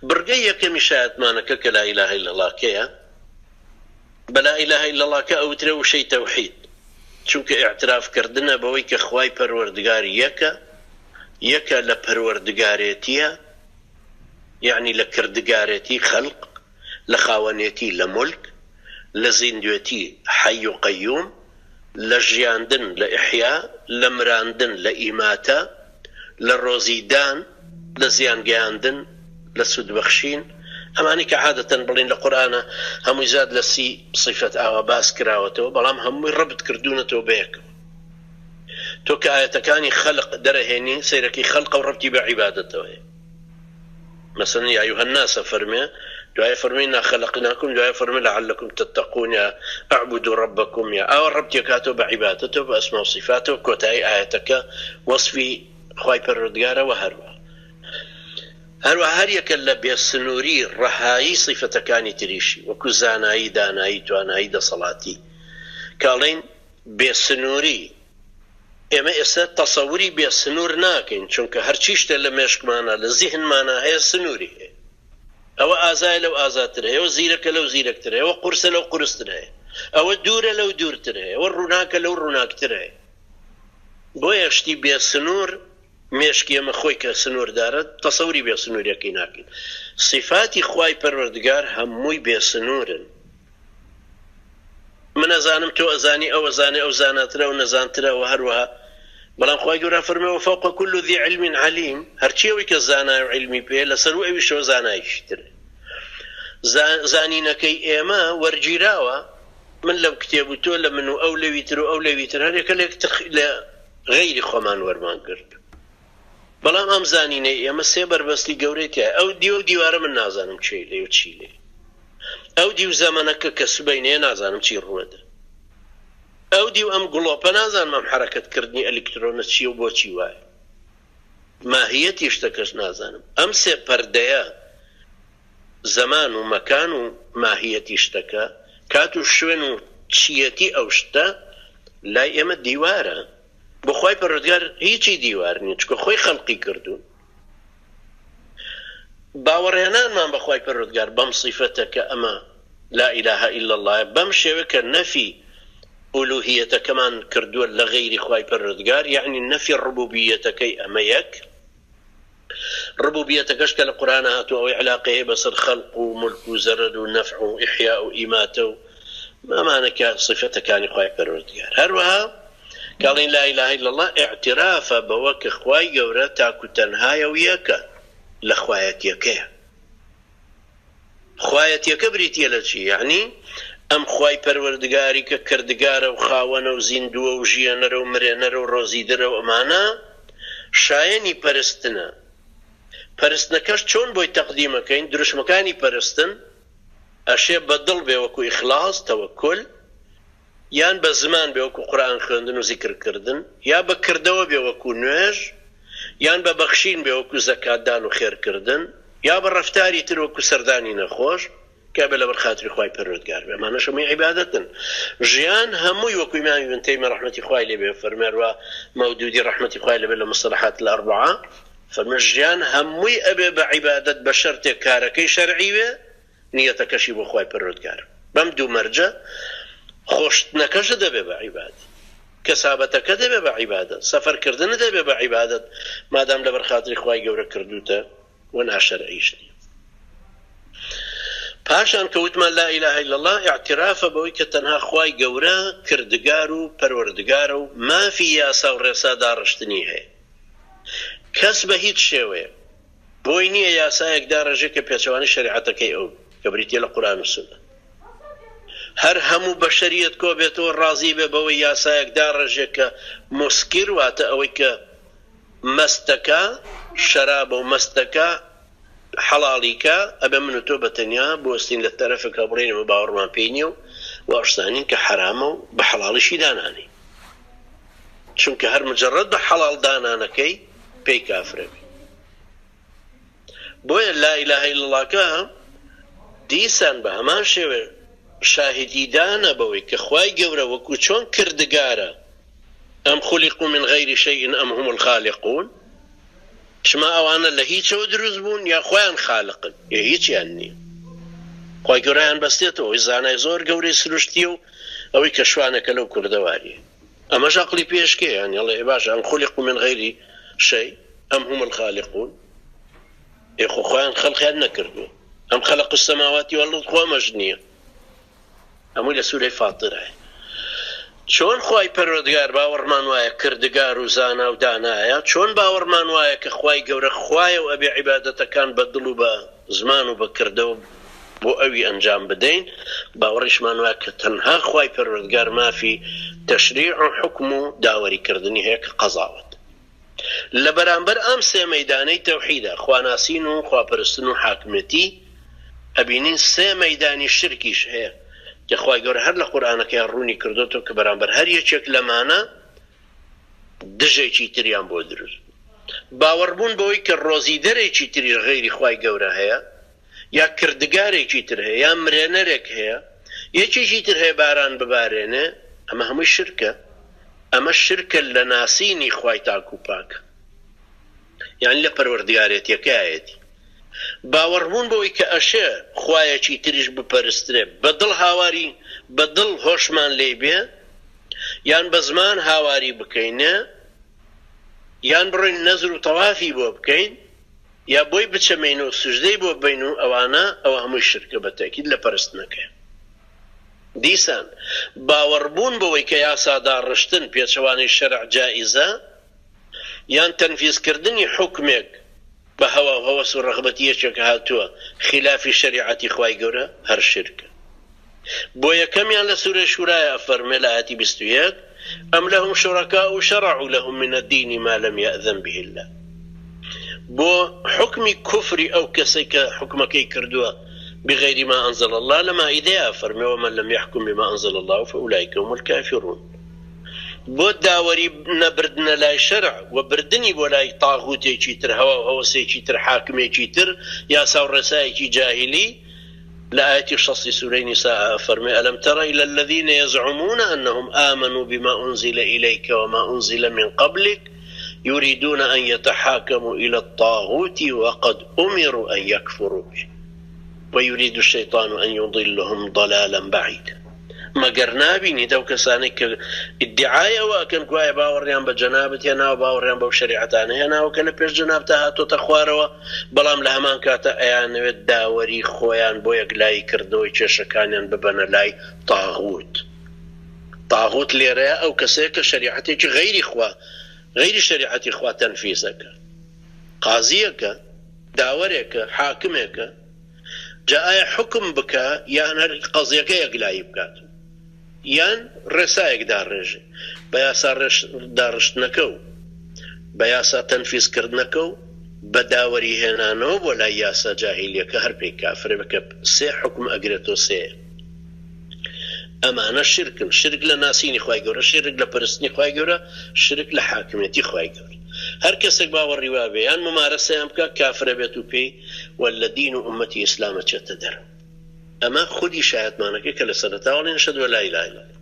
برگەی یەکەمی شایەتمانەکە کە لا ئیلاهە ئیلا الله کەیە بەلا ئیلاهە ئیلا الله کە ئەوترە وشەی تەوحید چونکە ئیعترافکردنە بەوەی کە خوای پەروەردگار یەکە لە پەروەردگارێتیە یعنی لە کردگارێتی خەلق لە خاوەنێتی لە مولک لە زیندوێتی حەی و قەیوم لە ژیاندن لە ئیحیا لە مراندن لە ئیماتە لە ڕۆزیدان لە زیانگەیاندن لە سودبەخشین ئەمانی کە عادەتەن بڵین لە قورئانە هەمووی زاد لە سی صیفەت ئاوا باس کراوەتەوە بەڵام هەمووی ڕبط کردوونەتەوە بەیەکەوە تۆ کە ئاەتەکانی خەلق دەرەهێنی سەیرەکەی خەلقە و ڕبتی بە عیبادەتەوە مثلا يا أيها الناس فرمي دعاء فرمي إنا خلقناكم دعاء فرمي لعلكم تتقون يا اعبدوا ربكم يا أو الرب يكاتب بعبادته بأسماء وصفاته كوتاي آياتك وصفي خواي پروردگار وهروا هر يكلا بيسنوري رهاي صفة كاني تريشي وكو زاناي داناي تواناي دا صلاتي قالين بيسنوري اما ئێستا تەسەووری بێ سنوور ناکەین چونکە هەرچی شتە لە مێشکمانە لە زیهنمانە هەیە سنووری هەیە ئەوە ئازای لەو ئازاتر هەیە ئەوە زیرەکە لەو زیرەکتر هەیە ئەوە قورسە لەو قورستر هەیە ئەوە دوورە لەو دوورتر هەیە ئەوە ڕووناکە لەو ڕووناکتر هەیە بۆیە شتی بێ سنوور مێشکی ئەمە خۆی کە سنووردارە تەسەووری بێ سنووریەکەی ناکەین صفاتی خوای پەروەردگار هەمووی بێ سنوورن من ئەزانم تۆ ئەزانی ئەو ئەزانێ ئەو زاناترە و نەزانترە و هەروەها بەڵام خوای گەورە فەرمێ وفوق كل ذي علم عليم هەرچی ئەوەی کە زانای و علمی پێ لەسەر و ئەویشەوە زانایشتر زانینەکەی ئێمە وەرگیراوە من لەو کتێب و تۆ لە من و ئەو لەویتر و ئەو لەویتر هەرێکە لە غەیری خۆمان وەرمان کرد بەڵام ئەم زانینەی ئێمە سێ بەربەستی گەورەی تایە ئەو دیو دیوارە من نازانم چی لێ و چی لێ ئەو دیو زەمانەکە کە سبەینەیە نازانم چی ڕوەدە ئەو دیو ئەم گڵۆپە نازانم ئەم حرەکەتکردنی ئەلکترۆنە چیە و بۆچی وایە ماهیەتی شتەکەش نازانم ئەم سێ پەردەیە زەمان و مەکان و ماهیەتی شتەکە کات و شوێن و چیەتی ئەو شتە لای ئێمە دیوارە بۆ خوای پەروەردگار هیچی دیوار نییە چکە خۆی خەڵقی کردوون باوەڕهێنانمان بە خوای پەروەردگار بەم صیفەتە کە ئەمە لا ئیلاهە ئیلا الله بەم شێوە کە نەفی ئولوهیەتەکەمان کردووە لە غەیری خوای پەروەردگار یعنی نەفی ڕبوبیەتەکەی ئەمە یەک ڕبوبیەتەکەش کە لە قورئانە هاتووە ئەوەی علاقەیە بەسەر خەلق و مولک و زەرد و نەفع و ئیحیا و ئیماتە و ئەمانە کە صیفەتەکانی خوای پەروەردگار هەروەها کاڵین لا ئیلاهە ئیلا الله ئیعترافە بەوە کە خوای گەورە تاکو تەنهایە و یەکە لە خوایەتیەکەیە خوایەتیەکە بریتیە لە چی یعنی ئەم خوای پەروەردگاری کە کردگارە و خاوەنە و زیندووە و ژیانەرە و مرێنەرە و ڕۆزیدەرە و ئەمانە شایەنی پەرستنە پەرستنەکەش چۆن بۆی تەقدیمەکەین دروشمەکانی پەرستن ئەشێ بە دڵ بێ وەکو ئیخلاص تەوەکل یان بە زمان بێ وەکو قورئان خوێندن و زیکرکردن یا بە کردەوە بێ وەکو نوێژ یان بە بەخشین بێ وەکو زەکاتدان و خێرکردن یا بە ڕەفتاری تر وەکو سەردانی نەخۆش کە بە لەبەر خاتری خوای پەروەردگار بێ ئەمانەش هەمووی عیبادەتن ژیان هەمووی وەکو ئیمام ئیبن تەیمیە ڕەحمەتی خوای لێ بێ فەرمێروە مەودودی ڕەحمەتی خوای لێ بێ لە مصطلحات الأربعة فەرمێ ژیان هەمووی ئەبێ بە عیبادەت بە شەرتێک کارەکەی شەرعی بێ نیەتەکەشی بۆ خوای پەروەردگار بەم دوو مەرجە خۆشتنەکەش دەبێ بە عیبادەت کەسابەتەکە دەبێ بە عیبادەت سەفەرکردن دەبێ بە عیبادەت مادام لەبەر خاتری خوای گەورە کردوتە و ناشەرعیش نیە پاشان کەوتمان لا ئیلاهە ئیلا الله ئیعترافە بەوەی کە تەنها خوای گەورە کردگار و پەروەردگارە و مافی یاسا و ڕێسا داڕشتنی هەیە کەس بە هیچ شێوەیە بۆی نییە یاسایەک داڕژێ کە پێچەوانی شەریعەتەکەی ئەو کە بریتیە لە قورئان و سونە هەر هەموو بەشەریەت کۆ بێتەوە ڕازی بێ بەوەی یاسایەک داڕژێ کە موسکر واتە ئەوەی کە مەستەکە شەرابە و مەستەکە حەڵاڵیکە ئەبێ من و تۆ بەتەنیا بۆستین لە تەرەفێکە بڕێنەوە باوەڕمان پێی نییە و واشزانین کە حرامە و بە حەڵاڵیشی دانانی چونکە هەر مجرد بە حەڵاڵ دانانەکەی پێی کافرە بێ بۆیە لا ئیلاهە ئیلا اللهکە دیسان بە هەمان شێوێ شاهدیدانە بەوەی کە خوای گەورە وەکو چۆن کردگارە ئەم خولقوا من غەیری شەیئین ئەم هم الخالقون شما ئەوانە لە هیچەوە دروست بوون یا خۆیان خالقن یا هیچیان نییە خۆی گەورەیان بەستێتەوە ئەوی زانای زۆر گەورەی سروشتیە و ئەوەی کە شوانەکە لەو کوردەواریە ئەمەش عەقڵی پێشکەیان یاڵێ باش ئەم خولقوا من غەیری شەی ئەم هم الخالقون ئێخۆ خۆیان خەڵقیان نەکردووە ئەم خەلق السەماواتی وەڵد خۆ ئەمەش نییە ئەمووی لە سوورەی فاترە چۆن خوای پەروەردگار باوەڕمان وایە کردگار و زانا و دانایە چۆن باوەڕمان وایە کە خوای گەورە خوایە و ئەبێ عیبادەتەکان بە دڵ و بە زمان و بە کردەوە بۆ ئەوی ئەنجام بدەین باوەڕیشمان وایە کە تەنها خوای پەروەردگار مافی تەشریع و حکم و داوەریکردنی هەیە کە قەزاوەت لە بەرامبەر ئەم سێ مەیدانەی تەوحیدە خواناسین و خواپەرستن و حاکمەتی ئەبینین سێ مەیدانی شرکیش هەیە کە خوای گەورە هەر لە قورئانەکەیان ڕوونی کردوتەوە کە بەرامبەر هەر یەکێک لەمانە دژێکی تریان بۆ دروست باوەڕبوون بەوەی کە ڕۆزی دەرێکی تری غەیری خوای گەورە هەیە یا کردگارێکی تر هەیە یا مرێنەرێک هەیە یەکێکی تر هەیە باران ببارێنێ ئەمە هەمووی شرکە ئەمە شرکە لە ناسینی خوای تاک و پاکە یعنی لە پەروەردگارێتیەکەیەتی باوەڕبوون بەوەی کە ئەشێ خوایەکی تریش بپەرسترێ بەدڵ هاواری بەدڵ هۆشمان لێ بێ یان بە زمان هاواری بکەینە یان بڕۆین نەزر و تەوافی بۆ بکەین یا بۆی بچەمەین و سوژدەی بۆ بین و ئەوانە ئەوە هەمووی شرکە بە تاکید لە پەرستنەکە دیسان باوەڕبوون بەوەی کە یاساداڕشتن پێچەوانەی شەرع جائیزە یان تەنفیزکردنی حکمێک بە هەوا و هەوەس و ڕەغبەتی یەکێک هاتووە خلافی شەریعەتی خوای گەورە هەر شرکە بۆ یەکەمیان لە سوورەی شورایە ئەفەرمێ لە ئاەتی 21 ئەم لەهم شرەکاء شرعوا لهم من الدین ما لم يأذن به الله بۆ حکمی کوفری ئەو کەسێک کە حکمەکەی کردووە بغير ما أنزل الله لما إذا فرمي ومن لم يحكم بما أنزل الله فأولئك هم الكافرون بۆ داوەری نەبردنە لای شەرع و بردنی بۆ لای تاغوتێکی تر هەوا و هەوەسێکی تر حاکمێکی تر یاسا و ڕێسایەکی جاهلی لە ئاەتی 6 سورەی نیساء فەرمێ ئەلەم تەڕ إلى الذين يزعمون أنهم آمنوا بما أنزل إليك وما أنزل من قبلك يريدون أن يتحاكموا إلى الطاغوت وقد أمروا أن يكفروا به ويريد الشيطان أن يضلهم ضلالا بعيدا مەگەر نابینی دەو کەسانێک کە ئیدعای ئەوە ئەکەن کوایە باوەڕیان بە جەنابەت هێناوە باوەڕیان بەو شەریعەتانە هێناوە کە لە پێش جەناب تا هاتۆتە خوارەوە بەڵام لە هەمان کاتە ئەیانەوێت داوەری خۆیان بۆ یەکلایی کردەوەی کێشەکانیان ببەنە لای تاغوت تاغوت لێرەیە ئەو کەسەیە کە شەریعەتێکی غەیری خوا غەیری شەریعەتی خوا تەنفیزەکە قازیەکە داوەرێکە حاکمێکە جا ئایا حکم بکە یان هەر قەزیەکە یەکلایی بکات یان ڕێسایەک داڕێژێ بە یاسا داڕشتنەکە و بە یاسا تەنفیزکردنەکە و بە داوەری هێنانەوە بۆ لای یاسا جاهیلیەکە هەر پێی کافرێ بکە سێ حکم ئەگرێتەوە سێ ئەمانە شرکن شرک لە ناسینی خوای گەورە شرک لە پەرستنی خوای گەورە شرک لە حاکمیەتی خوای گەورە هەر کەسێک باوەڕی وا بێ یان ممارەسەیان بکە کافرە بێت و پێی وەلە دین و ئومەتی ئیسلامە چێتە دەرەوە ئەمە خودی شایەتمانەکە کە لە سەرەتاوە لێ نەشهد وە لا ئیلاها ئیلا الله